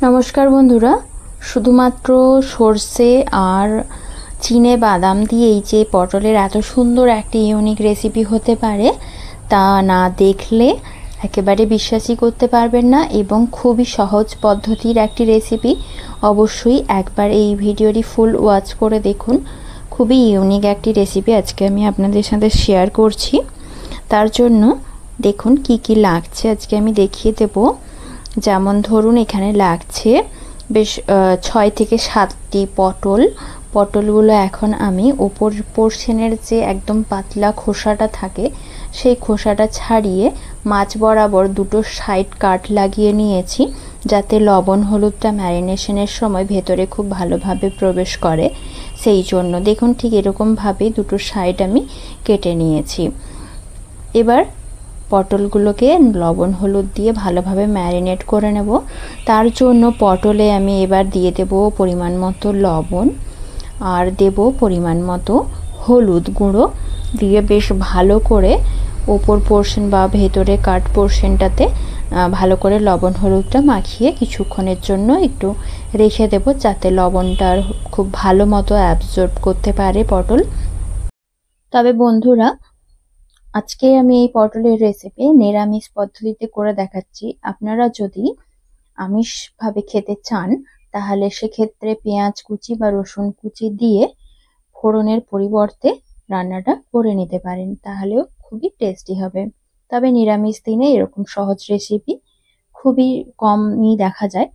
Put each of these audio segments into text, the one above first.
নমস্কার বন্ধুরা, শুধুমাত্র সর্ষে আর চিনে বাদাম দিয়েই যে পটলের এত সুন্দর একটি ইউনিক রেসিপি হতে পারে তা না দেখলে একেবারে বিশ্বাসই করতে পারবেন না। এবং খুবই সহজ পদ্ধতির একটি রেসিপি। অবশ্যই একবার এই ভিডিওটি ফুল ওয়াচ করে দেখুন। খুবই ইউনিক একটি রেসিপি আজকে আমি আপনাদের সাথে শেয়ার করছি। তার জন্য দেখুন কি কি লাগছে আজকে আমি দেখিয়ে দেবো। যেমন ধরুন এখানে লাগছে বেশ 6 থেকে 7টি পটলগুলো এখন আমি ওপর পোর্শনের যে একদম পাতলা খোসাটা থাকে সেই খোসাটা ছাড়িয়ে মাছ বরাবর দুটো সাইড কাট লাগিয়ে নিয়েছি, যাতে লবণ হলুদটা ম্যারিনেশনের সময় ভেতরে খুব ভালোভাবে প্রবেশ করে। সেই জন্য দেখুন ঠিক এরকমভাবে দুটো সাইড আমি কেটে নিয়েছি। এবার পটলগুলোকে লবণ হলুদ দিয়ে ভালোভাবে ম্যারিনেট করে নেব। তার জন্য পটলে আমি এবার দিয়ে দেব পরিমাণ মতো লবণ আর দেব পরিমাণ মতো হলুদ গুঁড়ো দিয়ে বেশ ভালো করে ওপর পোর্শন বা ভেতরে কাট পোর্শনটাতে ভালো করে লবণ হলুদটা মাখিয়ে কিছুক্ষণের জন্য একটু রেখে দেব, যাতে লবণটা খুব ভালো মতো অ্যাবজর্ব করতে পারে পটল। তবে বন্ধুরা, আজকে আমি এই পটলের রেসিপি নিরামিষ পদ্ধতিতে করে দেখাচ্ছি। আপনারা যদি আমিষভাবে খেতে চান তাহলে সেক্ষেত্রে পেঁয়াজ কুচি বা রসুন কুচি দিয়ে ফোড়নের পরিবর্তে রান্নাটা করে নিতে পারেন, তাহলেও খুবই টেস্টি হবে। তবে নিরামিষ দিনে এরকম সহজ রেসিপি খুবই কমই দেখা যায়।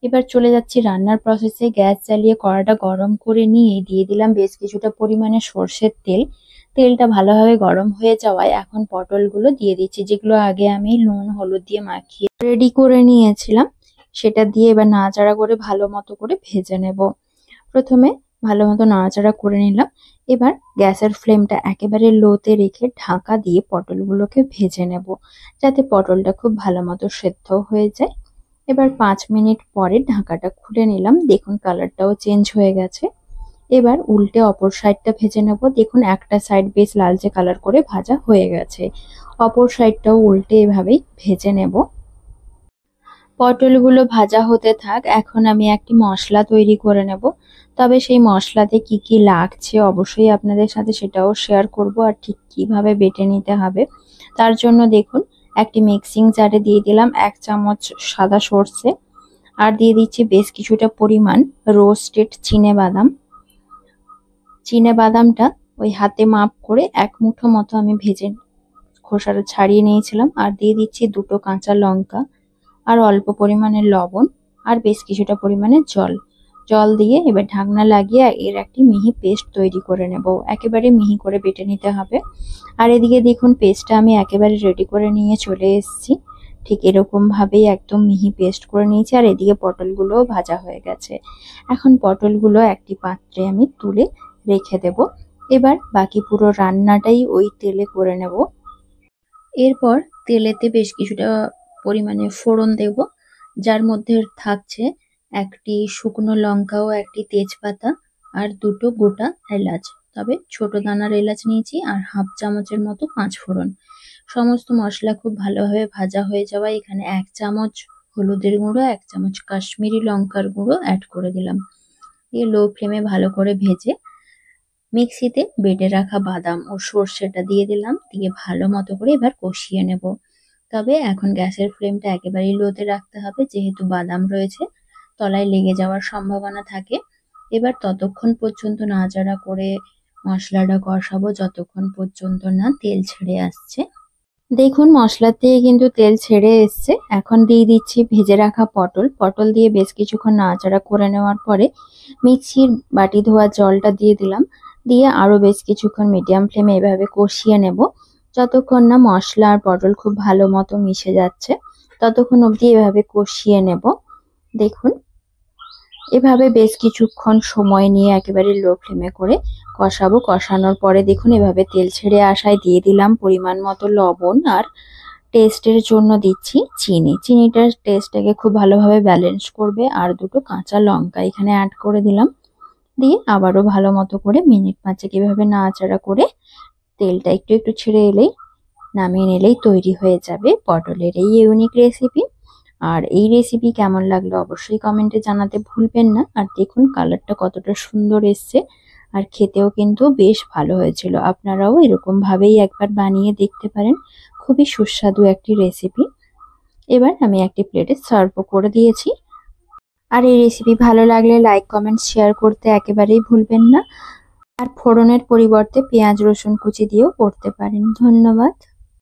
এবার চলে যাচ্ছি রান্নার প্রসেসে। গ্যাস জ্বালিয়ে কড়াটা গরম করে নিয়ে দিয়ে দিলাম বেশ কিছুটা পরিমাণে সর্ষের তেল। তেলটা ভালোভাবে গরম হয়ে যাওয়ায় এখন পটলগুলো দিয়ে দিচ্ছি, যেগুলো আগে আমি নুন হলুদ দিয়ে মাখিয়ে রেডি করে নিয়েছিলাম। সেটা দিয়ে এবার নাড়াচাড়া করে ভালো মতো করে ভেজে নেব। প্রথমে ভালো মতো নাড়াচাড়া করে নিলাম। এবার গ্যাসের ফ্লেমটা একেবারে লোতে রেখে ঢাকা দিয়ে পটলগুলোকে ভেজে নেব, যাতে পটলটা খুব ভালো মতো সেদ্ধ হয়ে যায়। এবার 5 মিনিট পরে ঢাকাটা খুলে নিলাম। দেখুন কালারটাও চেঞ্জ হয়ে গেছে। এবার উল্টে অপর সাইডটা ভেজে নেব। দেখুন একটা সাইড বেশ লালচে কালার করে ভাজা হয়ে গেছে, অপর সাইডটাও উল্টে এভাবেই ভেজে নেব। পটলগুলো ভাজা হতে থাক, এখন আমি একটি মশলা তৈরি করে নেব। তবে সেই মশলাতে কি কি লাগছে অবশ্যই আপনাদের সাথে সেটাও শেয়ার করব, আর ঠিক কিভাবে বেটে নিতে হবে। তার জন্য দেখুন একটি মিক্সিং জারে দিয়ে দিলাম 1 চামচ সাদা সর্ষে, আর দিয়ে দিচ্ছি বেশ কিছুটা পরিমাণ রোস্টেড বাদামটা ওই হাতে মাপ করে 1 মুঠো মতো আমি ভেজে খোসাটা ছাড়িয়ে নিয়েছিলাম। আর দিয়ে দিচ্ছি 2টো কাঁচা লঙ্কা, আর অল্প পরিমাণে লবণ, আর বেশ কিছুটা পরিমাণে জল দিয়ে এবার ঢাকনা লাগিয়ে এর একটি মিহি পেস্ট তৈরি করে নেব। একেবারে মিহি করে বেটে নিতে হবে। আর এদিকে দেখুন পেস্টটা আমি একেবারে রেডি করে নিয়ে চলে এসেছি। ঠিক এরকম ভাবেই একদম মিহি পেস্ট করে নিয়েছি। আর এদিকে পটলগুলো ভাজা হয়ে গেছে। এখন পটলগুলো একটি পাত্রে আমি তুলে রেখে দেব। এবার বাকি পুরো রান্নাটাই ওই তেলে করে নেব। এরপর তেলেতে বেশ কিছুটা পরিমাণে ফোড়ন দেব, যার মধ্যে থাকছে একটি শুকনো লঙ্কা ও একটি তেজপাতা আর 2টো গোটা এলাচ। তবে ছোট দানার এলাচ নিয়েছি, আর হাফ চামচের মতো 5 ফোড়ন। সমস্ত মশলা খুব ভালোভাবে ভাজা হয়ে যাওয়ায় এখানে 1 চামচ হলুদের গুঁড়ো, 1 চামচ কাশ্মীরি লঙ্কার গুঁড়ো অ্যাড করে দিলাম। দিয়ে লো ফ্লেমে ভালো করে ভেজে মিক্সিতে বেটে রাখা বাদাম ও সর্ষেটা দিয়ে দিলাম। দিয়ে ভালো মতো করে এবার কষিয়ে নেব। তবে এখন গ্যাসের ফ্লেমটা একেবারেই লোতে রাখতে হবে, যেহেতু বাদাম রয়েছে, তলায় লেগে যাওয়ার সম্ভাবনা থাকে। এবার ততক্ষণ পর্যন্ত নাড়াচাড়া করে মশলাটা কষাবো যতক্ষণ পর্যন্ত না তেল ছেড়ে আসছে। দেখুন মশলা থেকে কিন্তু তেল ছেড়ে এসছে। এখন দিয়ে দিচ্ছি ভেজে রাখা পটল দিয়ে বেশ কিছুক্ষণ নাড়াচাড়া করে নেওয়ার পরে মিক্সির বাটি ধোয়া জলটা দিয়ে দিলাম। দিয়ে আরো বেশ কিছুক্ষণ মিডিয়াম ফ্লেমে এভাবে কষিয়ে নেব, যতক্ষণ না মশলা আর পটল খুব ভালো মতো মিশে যাচ্ছে ততক্ষণ অবধি এভাবে কষিয়ে নেব। দেখুন এভাবে বেশ কিছুক্ষণ সময় নিয়ে একেবারে লো ফ্লেমে করে কষাবো। কষানোর পরে দেখুন এভাবে তেল ছেড়ে আসায় দিয়ে দিলাম পরিমাণ মতো লবণ, আর টেস্টের জন্য দিচ্ছি চিনিটার টেস্টটাকে খুব ভালোভাবে ব্যালেন্স করবে। আর 2টো কাঁচা লঙ্কা এখানে অ্যাড করে দিলাম। দিয়ে আবারও ভালো মতো করে মিনিট 5 এভাবে নাড়াচাড়া করে তেলটা একটু একটু ছেড়ে এলেই নামিয়ে নিলেই তৈরি হয়ে যাবে পটলের এই ইউনিক রেসিপি। আর এই রেসিপি কেমন লাগলো অবশ্যই কমেন্টে জানাতে ভুলবেন না। আর দেখুন কালারটা কতটা সুন্দর এসছে, আর খেতেও কিন্তু বেশ ভালো হয়েছিল। আপনারাও এরকম ভাবেই একবার বানিয়ে দেখতে পারেন, খুবই সুস্বাদু একটি রেসিপি। এবার আমি একটি প্লেটে সার্ভও করে দিয়েছি। আর এই রেসিপি ভালো লাগলে লাইক কমেন্ট শেয়ার করতে একেবারেই ভুলবেন না। আর ফোড়নের পরিবর্তে পেঁয়াজ রসুন কুচি দিয়েও করতে পারেন। ধন্যবাদ।